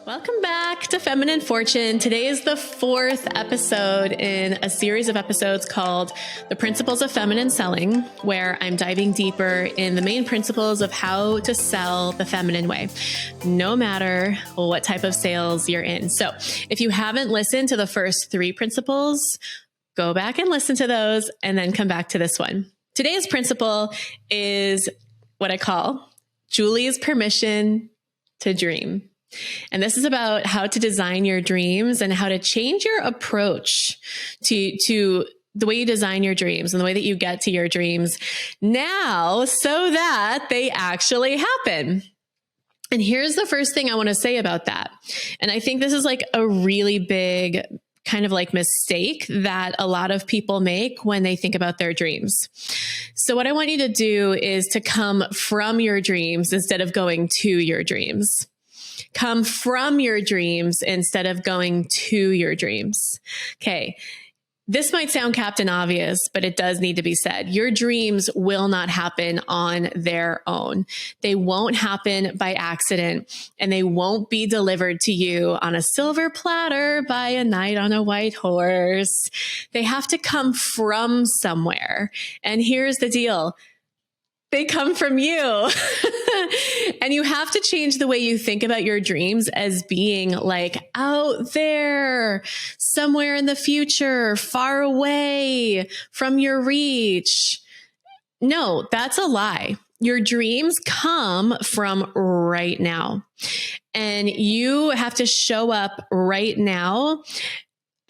Welcome back to Feminine Fortune. Today is the fourth episode in a series of episodes called The Principles of Feminine Selling, where I'm diving deeper in the main principles of how to sell the feminine way, no matter what type of sales you're in. So if you haven't listened to the first three principles, go back and listen to those and then come back to this one. Today's principle is what I call Julie's permission to dream. And this is about how to design your dreams and how to change your approach to the way you design your dreams and the way that you get to your dreams now so that they actually happen. And here's the first thing I want to say about that. And I think this is like a really big kind of like mistake that a lot of people make when they think about their dreams. So what I want you to do is to come from your dreams instead of going to your dreams. Come from your dreams instead of going to your dreams. Okay. This might sound Captain Obvious, but it does need to be said. Your dreams will not happen on their own. They won't happen by accident, and they won't be delivered to you on a silver platter by a knight on a white horse. They have to come from somewhere. And here's the deal. They come from you. And you have to change the way you think about your dreams as being like out there, somewhere in the future, far away from your reach. No, that's a lie. Your dreams come from right now. And you have to show up right now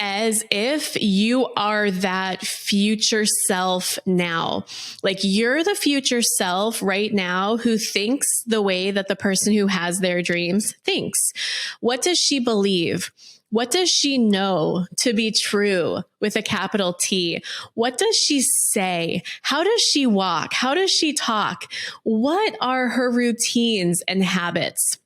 as if you are that future self now. Like you're the future self right now who thinks the way that the person who has their dreams thinks. What does she believe? What does she know to be true with a capital T? What does she say? How does she walk? How does she talk? What are her routines and habits?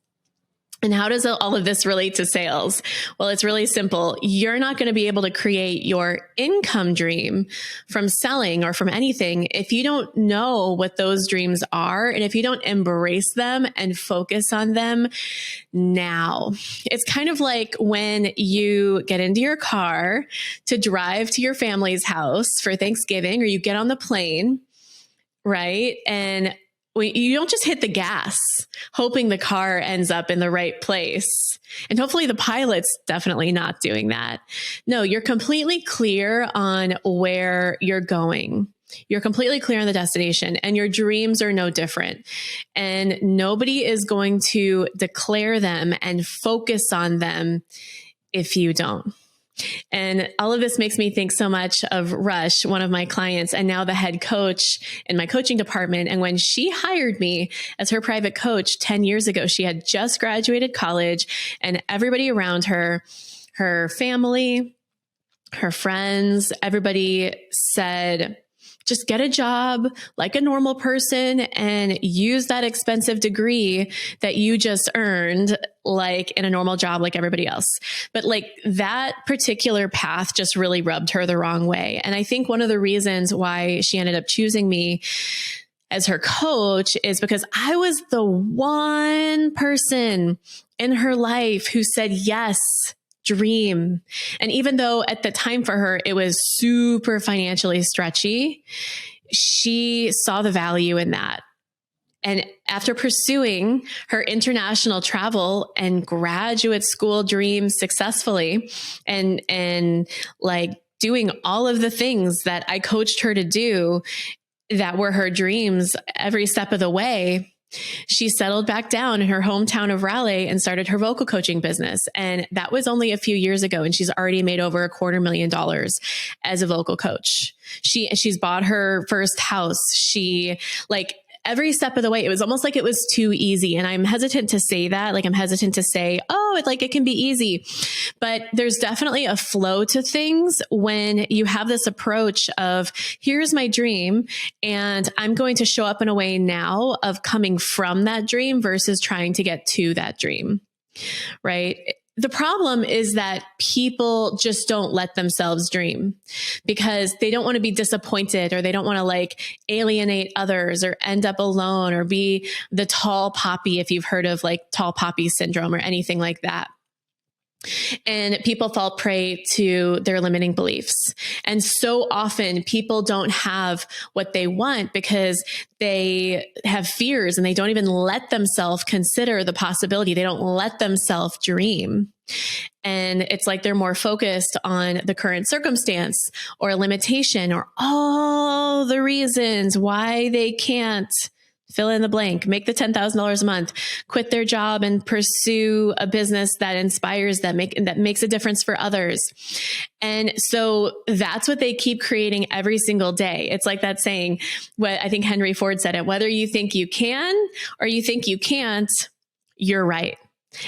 And how does all of this relate to sales? Well, it's really simple. You're not going to be able to create your income dream from selling or from anything if you don't know what those dreams are and if you don't embrace them and focus on them now. It's kind of like when you get into your car to drive to your family's house for Thanksgiving, or you get on the plane, right? And you don't just hit the gas hoping the car ends up in the right place. And hopefully the pilot's definitely not doing that. No, you're completely clear on where you're going. You're completely clear on the destination, and your dreams are no different. And nobody is going to declare them and focus on them if you don't. And all of this makes me think so much of Rush, one of my clients, and now the head coach in my coaching department. And when she hired me as her private coach 10 years ago, she had just graduated college, and everybody around her, her family, her friends, everybody said, just get a job like a normal person and use that expensive degree that you just earned like in a normal job like everybody else. But like that particular path just really rubbed her the wrong way. And I think one of the reasons why she ended up choosing me as her coach is because I was the one person in her life who said yes. Dream. And even though at the time for her, it was super financially stretchy, she saw the value in that. And after pursuing her international travel and graduate school dreams successfully and like doing all of the things that I coached her to do that were her dreams every step of the way, she settled back down in her hometown of Raleigh and started her vocal coaching business. And that was only a few years ago. And she's already made over $250,000 as a vocal coach. She's bought her first house. She like every step of the way, it was almost like it was too easy. And I'm hesitant to say that. Like I'm hesitant to say, oh, it can be easy. But there's definitely a flow to things when you have this approach of here's my dream and I'm going to show up in a way now of coming from that dream versus trying to get to that dream, right? The problem is that people just don't let themselves dream because they don't want to be disappointed, or they don't want to like alienate others or end up alone or be the tall poppy, if you've heard of like tall poppy syndrome or anything like that. And people fall prey to their limiting beliefs. And so often people don't have what they want because they have fears and they don't even let themselves consider the possibility. They don't let themselves dream. And it's like they're more focused on the current circumstance or limitation or all the reasons why they can't fill in the blank, make the $10,000 a month, quit their job and pursue a business that inspires them, that makes a difference for others. And so that's what they keep creating every single day. It's like that saying, what I think Henry Ford said it, whether you think you can or you think you can't, you're right.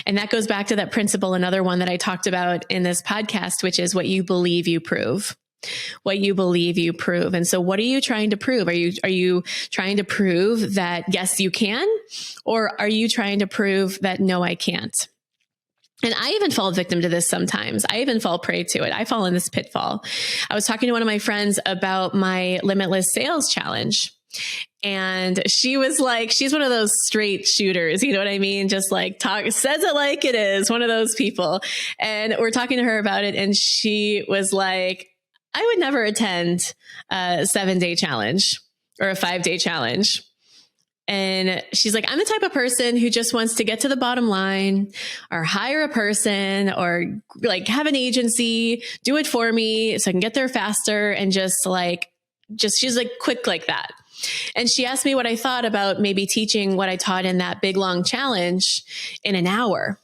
And that goes back to that principle, another one that I talked about in this podcast, which is what you believe, you prove. What you believe, you prove. And so what are you trying to prove? Are you trying to prove that yes, you can? Or are you trying to prove that no, I can't? And I even fall victim to this sometimes. I even fall prey to it. I fall in this pitfall. I was talking to one of my friends about my limitless sales challenge. And she was like, she's one of those straight shooters, you know what I mean? Just like says it like it is, one of those people. And we're talking to her about it. And she was like, I would never attend a 7-day challenge or a 5-day challenge. And she's like, I'm the type of person who just wants to get to the bottom line or hire a person or like have an agency, do it for me so I can get there faster and she's like quick like that. And she asked me what I thought about maybe teaching what I taught in that big, long challenge in an hour.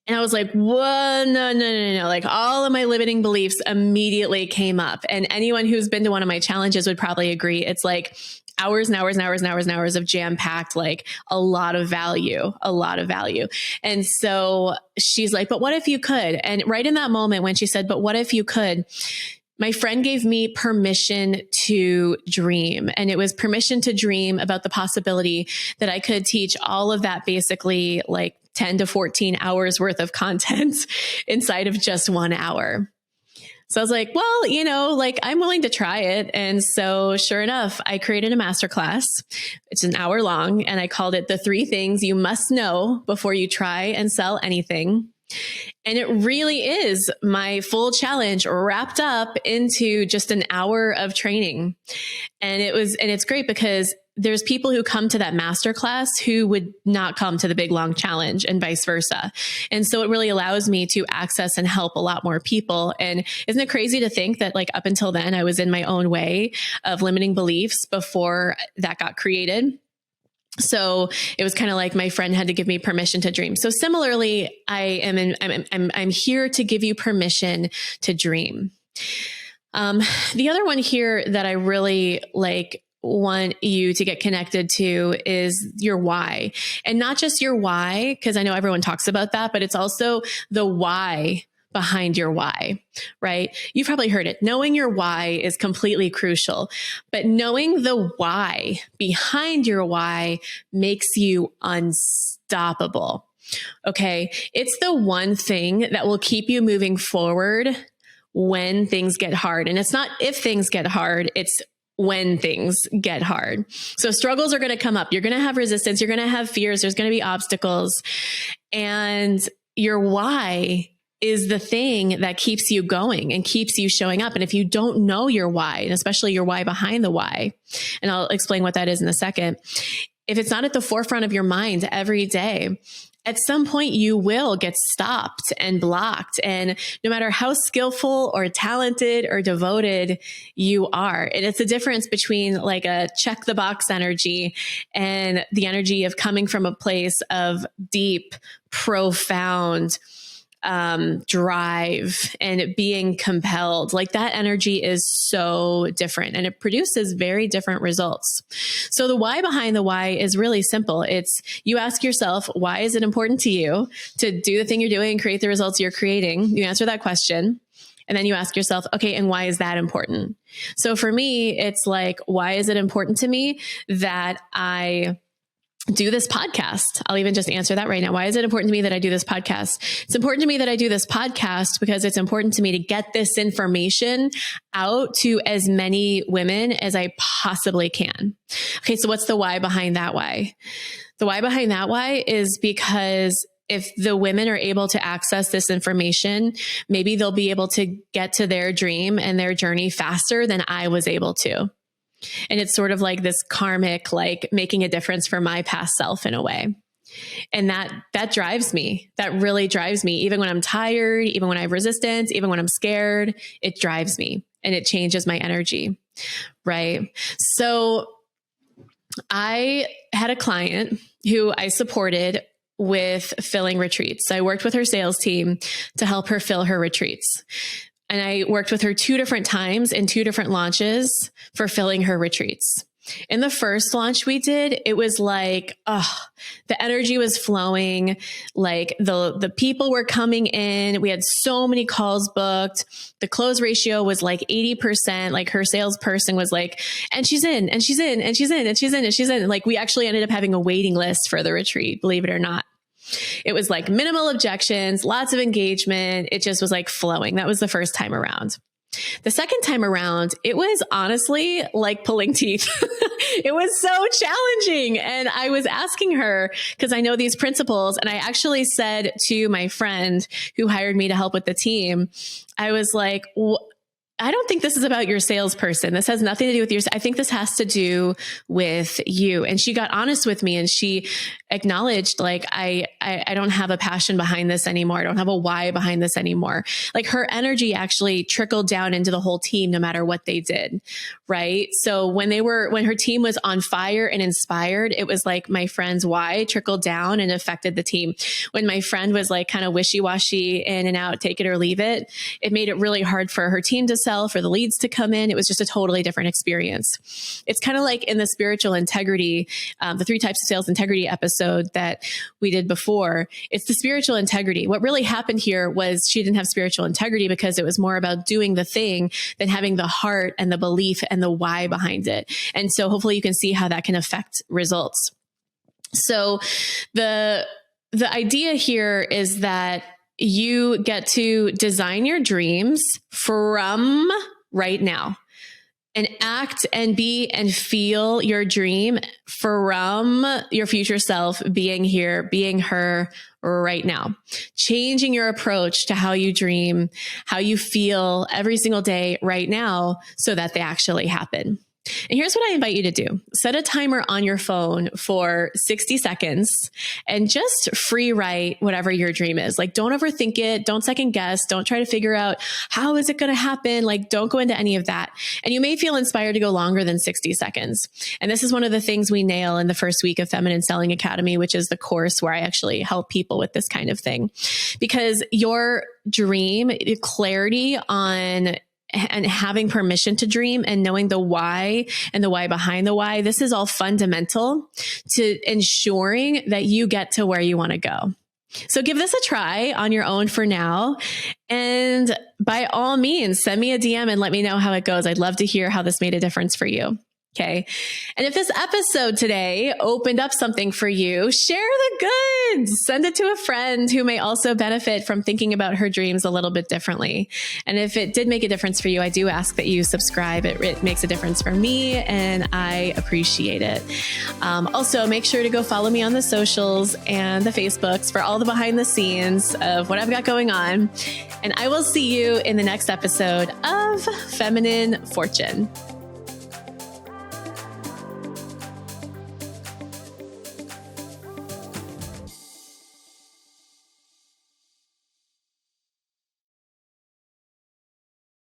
And I was like, whoa, no. Like all of my limiting beliefs immediately came up. And anyone who's been to one of my challenges would probably agree. It's like hours and hours and hours and hours and hours of jam-packed, like a lot of value. And so she's like, but what if you could? And right in that moment when she said, but what if you could? My friend gave me permission to dream. And it was permission to dream about the possibility that I could teach all of that basically like 10 to 14 hours worth of content inside of just 1 hour. So I was like, well, like I'm willing to try it. And so sure enough, I created a masterclass. It's an hour long and I called it the 3 things you must know before you try and sell anything. And it really is my full challenge wrapped up into just an hour of training. And it's great because there's people who come to that masterclass who would not come to the big long challenge and vice versa. And so it really allows me to access and help a lot more people. And isn't it crazy to think that like up until then, I was in my own way of limiting beliefs before that got created? So it was kind of like my friend had to give me permission to dream. So similarly, I'm here to give you permission to dream. The other one here that I really want you to get connected to is your why, and not just your why, because I know everyone talks about that, but it's also the why behind your why, right? You've probably heard it. Knowing your why is completely crucial, but knowing the why behind your why makes you unstoppable. Okay. It's the one thing that will keep you moving forward when things get hard. And it's not if things get hard, it's when things get hard. So struggles are going to come up. You're going to have resistance. You're going to have fears. There's going to be obstacles. And your why is the thing that keeps you going and keeps you showing up. And if you don't know your why, and especially your why behind the why, and I'll explain what that is in a second, if it's not at the forefront of your mind every day, at some point you will get stopped and blocked. And no matter how skillful or talented or devoted you are, and it's the difference between like a check the box energy and the energy of coming from a place of deep, profound drive and being compelled. Like that energy is so different and it produces very different results. So the why behind the why is really simple. It's you ask yourself, why is it important to you to do the thing you're doing and create the results you're creating? You answer that question. And then you ask yourself, okay, and why is that important? So for me, it's like, why is it important to me that I do this podcast? I'll even just answer that right now. Why is it important to me that I do this podcast? It's important to me that I do this podcast because it's important to me to get this information out to as many women as I possibly can. Okay, so what's the why behind that why? The why behind that why is because if the women are able to access this information, maybe they'll be able to get to their dream and their journey faster than I was able to. And it's sort of like this karmic, like making a difference for my past self in a way. And that drives me. That really drives me. Even when I'm tired, even when I have resistance, even when I'm scared, it drives me and it changes my energy. Right. So I had a client who I supported with filling retreats. I worked with her sales team to help her fill her retreats. And I worked with her 2 different times in 2 different launches for filling her retreats. In the first launch we did, it was like, the energy was flowing. Like the people were coming in. We had so many calls booked. The close ratio was like 80%. Like her salesperson was like, and she's in, and she's in, and she's in, and she's in, and she's in. Like we actually ended up having a waiting list for the retreat, believe it or not. It was like minimal objections, lots of engagement. It just was like flowing. That was the first time around. The second time around, it was honestly like pulling teeth. It was so challenging. And I was asking her, because I know these principles, and I actually said to my friend who hired me to help with the team, I was like, I don't think this is about your salesperson. This has nothing to do with I think this has to do with you. And she got honest with me and she acknowledged, like, I don't have a passion behind this anymore. I don't have a why behind this anymore. Like her energy actually trickled down into the whole team, no matter what they did. Right. So when her team was on fire and inspired, it was like my friend's why trickled down and affected the team. When my friend was like kind of wishy-washy, in and out, take it or leave it, it made it really hard for her team to sell, for the leads to come in. It was just a totally different experience. It's kind of like in the spiritual integrity, the 3 types of sales integrity episode that we did before. It's the spiritual integrity. What really happened here was she didn't have spiritual integrity because it was more about doing the thing than having the heart and the belief and the why behind it. And so hopefully you can see how that can affect results. So the idea here is that you get to design your dreams from right now and act and be and feel your dream from your future self being here, being her right now, changing your approach to how you dream, how you feel every single day right now so that they actually happen. And here's what I invite you to do. Set a timer on your phone for 60 seconds and just free write whatever your dream is. Like, don't overthink it. Don't second guess. Don't try to figure out how is it going to happen. Like, don't go into any of that. And you may feel inspired to go longer than 60 seconds. And this is one of the things we nail in the first week of Feminine Selling Academy, which is the course where I actually help people with this kind of thing. Because your dream, clarity on and having permission to dream and knowing the why and the why behind the why, this is all fundamental to ensuring that you get to where you want to go. So give this a try on your own for now. And by all means, send me a DM and let me know how it goes. I'd love to hear how this made a difference for you. Okay. And if this episode today opened up something for you, share the goods. Send it to a friend who may also benefit from thinking about her dreams a little bit differently. And if it did make a difference for you, I do ask that you subscribe. It makes a difference for me and I appreciate it. Also, make sure to go follow me on the socials and the Facebooks for all the behind the scenes of what I've got going on. And I will see you in the next episode of Feminine Fortune.